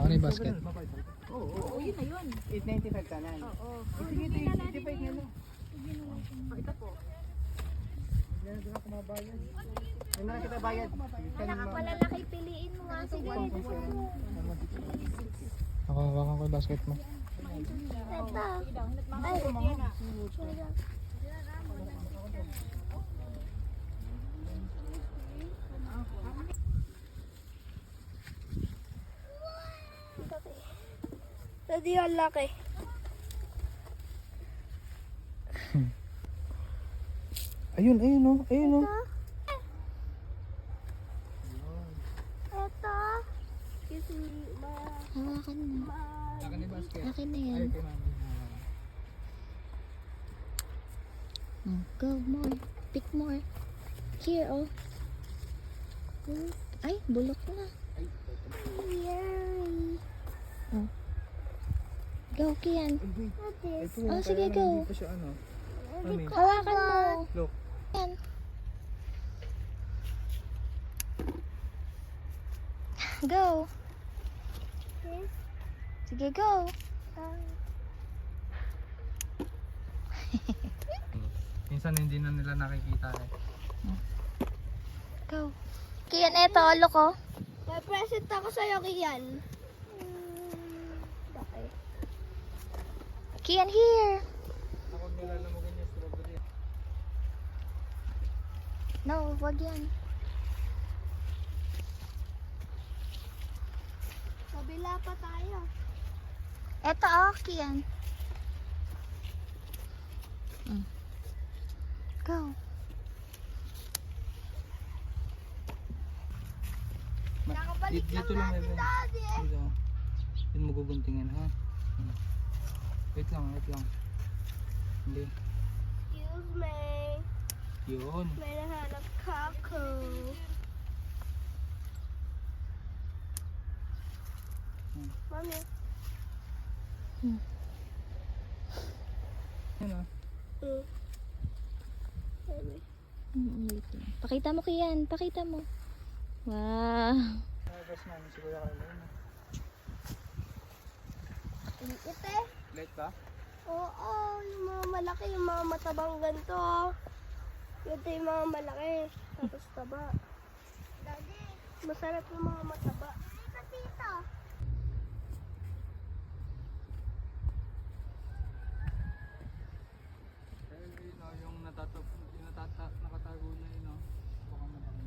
Ano yung basket? Oo, yun na yun. 895 kanan. Oo. Sige, 85 nga lang. Ito po. Yan, doon ako mabayad. Yan na kita bayad. Malalaki, piliin mo nga. Sige. Ako, hawakan ko yung basket mo. Ito. Ay, Daddy, ang laki. Ayun, ayun oh. Ayun oh. Ito. Excuse me, hawakan mo. Akin yung basket. Akin na yan. Kay mami. Go more. Pick more. Here, oh. Ay, bulok na. Yay. Oh. Go, Kian. Oh, sige, go. Hindi pa siya ano. Mami. Hawakan mo. Look. Yan. Go. Sige, go. Minsan hindi na nila nakikita eh. Go. Kian, eto, loko. May present ako sa'yo, Kian. Okay. Kian, here. Ako nilalamagan yung strawberry. No, wag yan. Kabila pa tayo. Eto, oh, Kian. Go. Dito lang natin. Dito. Yun mo guguntingin ha. Wait lang, wait lang. Hindi. Excuse me. Yun. May nahanap kako. Mami. Yan ah. Pakita mo, Kian. Pakita mo. Wow. Nagagas namin si Kuya Carlo. Ito. Late ba? Oo, yung mga malaki, yung mga matabang ganito. Ito yung mga malaki, tapos taba. Daddy, masarap yung mga mataba. Tito. Yung nakatago na yun oh. Baka malaki.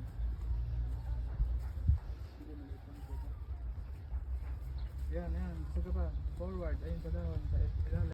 Yan, yan. Sige pa. Forward. Ayun sa doon. Sa ilalim.